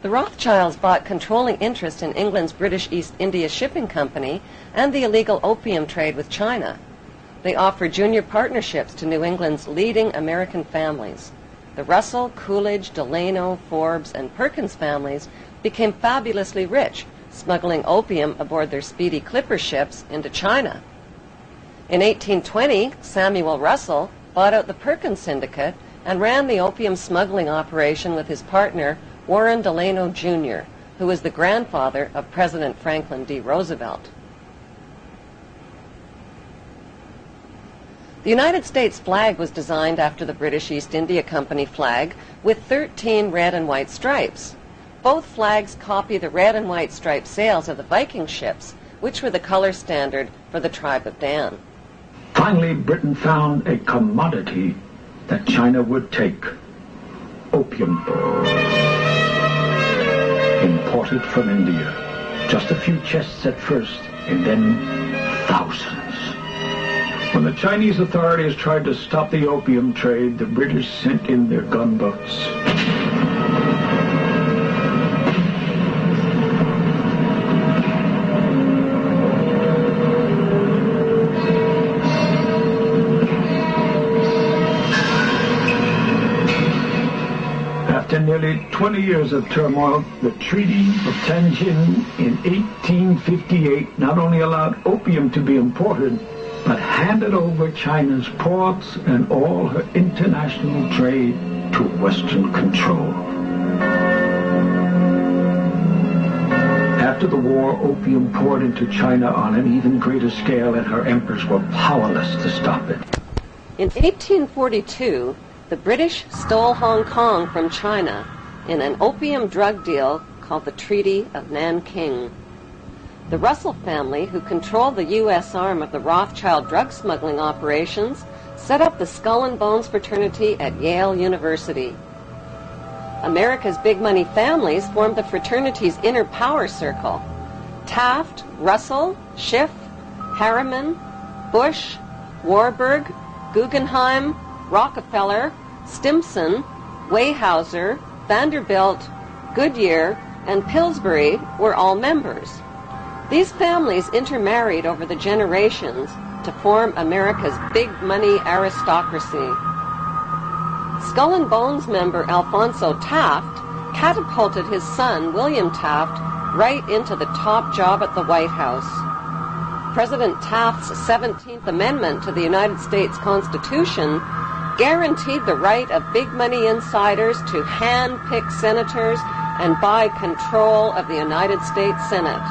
The Rothschilds bought controlling interest in England's British East India Shipping Company and the illegal opium trade with China. They offered junior partnerships to New England's leading American families. The Russell, Coolidge, Delano, Forbes, and Perkins families became fabulously rich, smuggling opium aboard their speedy clipper ships into China. In 1820, Samuel Russell bought out the Perkins Syndicate and ran the opium smuggling operation with his partner, Warren Delano, Jr., who was the grandfather of President Franklin D. Roosevelt. The United States flag was designed after the British East India Company flag with 13 red and white stripes. Both flags copy the red and white striped sails of the Viking ships, which were the color standard for the tribe of Dan. Finally, Britain found a commodity that China would take: opium. Imported from India. Just a few chests at first, and then thousands. When the Chinese authorities tried to stop the opium trade, the British sent in their gunboats. After nearly 20 years of turmoil, the Treaty of Tianjin in 1858 not only allowed opium to be imported, but handed over China's ports and all her international trade to Western control. After the war, opium poured into China on an even greater scale, and her emperors were powerless to stop it. In 1842, the British stole Hong Kong from China in an opium drug deal called the Treaty of Nanking. The Russell family, who controlled the U.S. arm of the Rothschild drug smuggling operations, set up the Skull and Bones fraternity at Yale University. America's big money families formed the fraternity's inner power circle. Taft, Russell, Schiff, Harriman, Bush, Warburg, Guggenheim, Rockefeller, Stimson, Weyerhaeuser, Vanderbilt, Goodyear, and Pillsbury were all members. These families intermarried over the generations to form America's big money aristocracy. Skull and Bones member Alphonso Taft catapulted his son, William Taft, right into the top job at the White House. President Taft's 17th Amendment to the United States Constitution guaranteed the right of big money insiders to hand-pick senators and buy control of the United States Senate.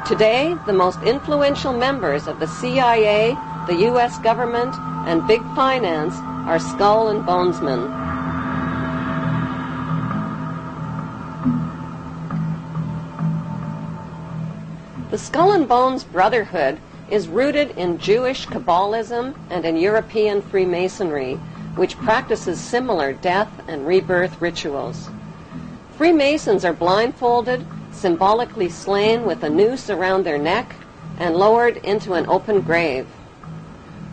Today, the most influential members of the CIA, the U.S. government, and big finance are Skull and Bonesmen. The Skull and Bones Brotherhood is rooted in Jewish Kabbalism and in European Freemasonry, which practices similar death and rebirth rituals. Freemasons are blindfolded, symbolically slain with a noose around their neck, and lowered into an open grave.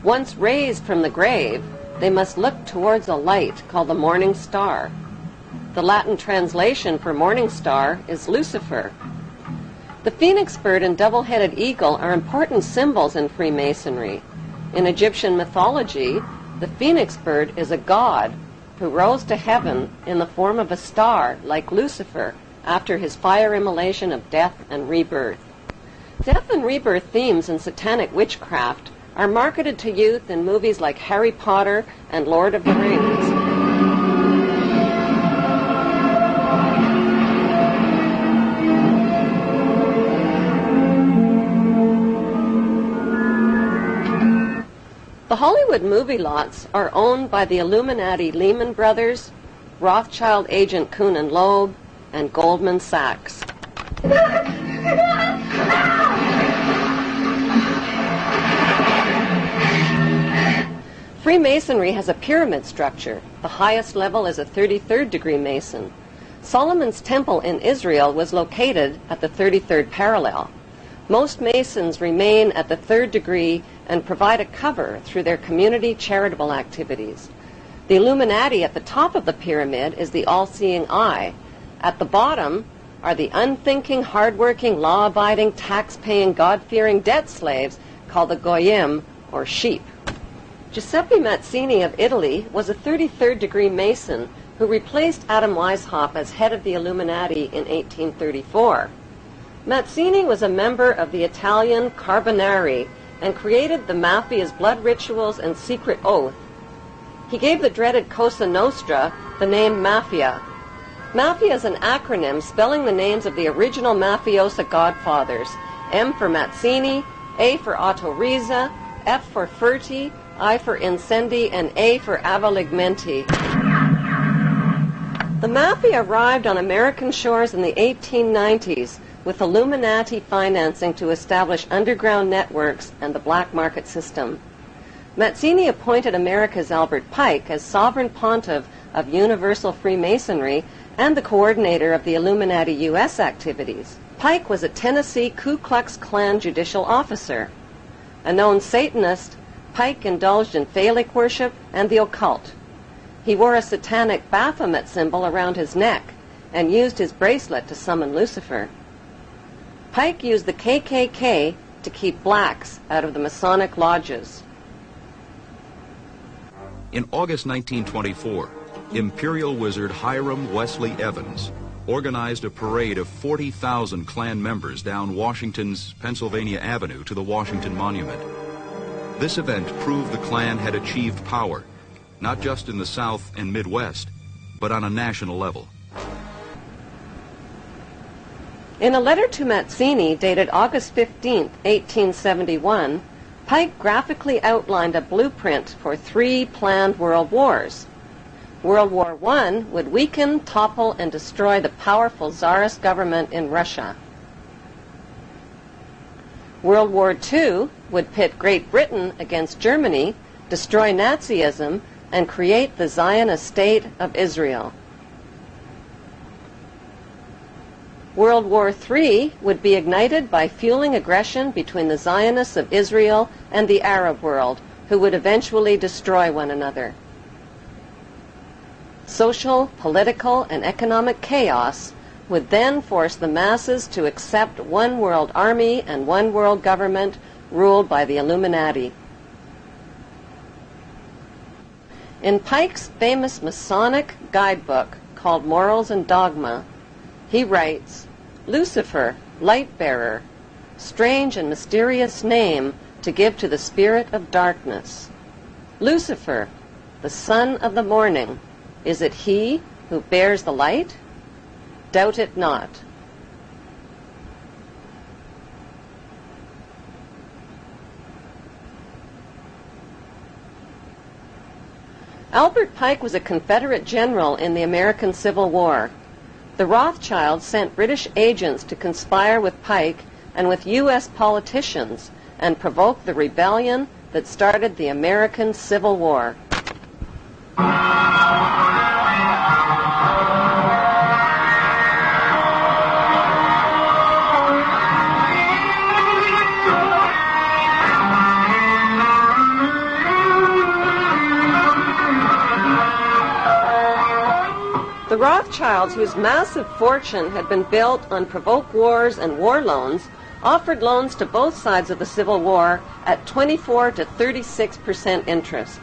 Once raised from the grave, they must look towards a light called the morning star. The Latin translation for morning star is Lucifer. The phoenix bird and double-headed eagle are important symbols in Freemasonry. In Egyptian mythology, the phoenix bird is a god who rose to heaven in the form of a star like Lucifer after his fire immolation of death and rebirth. Death and rebirth themes in satanic witchcraft are marketed to youth in movies like Harry Potter and Lord of the Rings. The Hollywood movie lots are owned by the Illuminati Lehman Brothers, Rothschild agent Kuhn and Loeb, and Goldman Sachs. Freemasonry has a pyramid structure. The highest level is a 33rd degree Mason. Solomon's Temple in Israel was located at the 33rd parallel. Most Masons remain at the 3rd degree and provide a cover through their community charitable activities. The Illuminati at the top of the pyramid is the all-seeing eye. At the bottom are the unthinking, hard-working, law-abiding, tax-paying, God-fearing debt slaves called the Goyim, or sheep. Giuseppe Mazzini of Italy was a 33rd-degree Mason who replaced Adam Weishaupt as head of the Illuminati in 1834. Mazzini was a member of the Italian Carbonari and created the Mafia's blood rituals and secret oath. He gave the dreaded Cosa Nostra the name Mafia. Mafia is an acronym spelling the names of the original mafiosa godfathers: M for Mazzini, A for Otto Riza, F for Ferti, I for Incendi, and A for Avaligmenti. The Mafia arrived on American shores in the 1890s with Illuminati financing to establish underground networks and the black market system. Mazzini appointed America's Albert Pike as sovereign pontiff of Universal Freemasonry and the coordinator of the Illuminati U.S. activities. Pike was a Tennessee Ku Klux Klan judicial officer. A known Satanist, Pike indulged in phallic worship and the occult. He wore a satanic Baphomet symbol around his neck and used his bracelet to summon Lucifer. Pike used the KKK to keep blacks out of the Masonic lodges. In August 1924, Imperial Wizard Hiram Wesley Evans organized a parade of 40,000 Klan members down Washington's Pennsylvania Avenue to the Washington Monument. This event proved the Klan had achieved power, not just in the South and Midwest, but on a national level. In a letter to Mazzini dated August 15, 1871, Pike graphically outlined a blueprint for 3 planned world wars. World War I would weaken, topple, and destroy the powerful Tsarist government in Russia. World War II would pit Great Britain against Germany, destroy Nazism, and create the Zionist State of Israel. World War III would be ignited by fueling aggression between the Zionists of Israel and the Arab world, who would eventually destroy one another. Social, political, and economic chaos would then force the masses to accept one world army and one world government ruled by the Illuminati. In Pike's famous Masonic guidebook called Morals and Dogma, he writes, "Lucifer, light bearer, strange and mysterious name to give to the spirit of darkness. Lucifer, the son of the morning, is it he who bears the light? Doubt it not." Albert Pike was a Confederate general in the American Civil War. The Rothschilds sent British agents to conspire with Pike and with U.S. politicians and provoke the rebellion that started the American Civil War. The Rothschilds, whose massive fortune had been built on provoked wars and war loans, offered loans to both sides of the Civil War at 24 to 36% interest.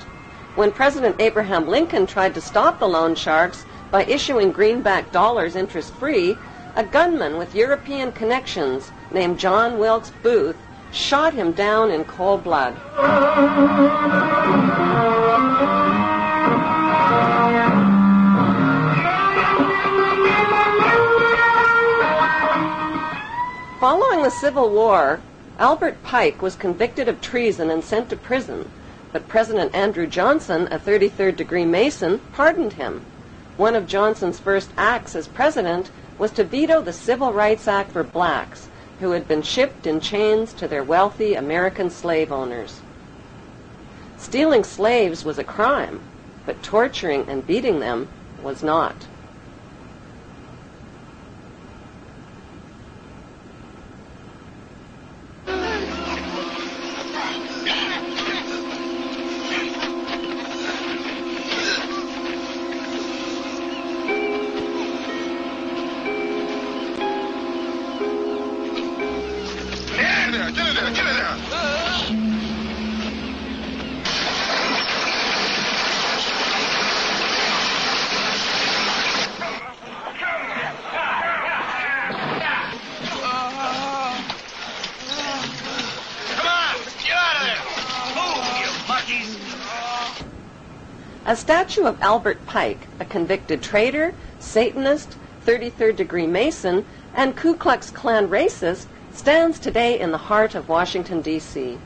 When President Abraham Lincoln tried to stop the loan sharks by issuing greenback dollars interest-free, a gunman with European connections named John Wilkes Booth shot him down in cold blood. Following the Civil War, Albert Pike was convicted of treason and sent to prison, but President Andrew Johnson, a 33rd-degree Mason, pardoned him. One of Johnson's first acts as president was to veto the Civil Rights Act for blacks, who had been shipped in chains to their wealthy American slave owners. Stealing slaves was a crime, but torturing and beating them was not. A statue of Albert Pike, a convicted traitor, Satanist, 33rd degree Mason, and Ku Klux Klan racist, stands today in the heart of Washington, D.C.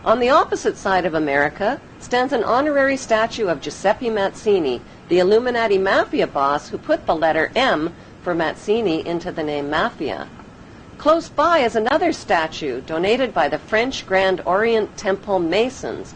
On the opposite side of America stands an honorary statue of Giuseppe Mazzini, the Illuminati Mafia boss who put the letter M for Mazzini into the name Mafia. Close by is another statue donated by the French Grand Orient Temple Masons,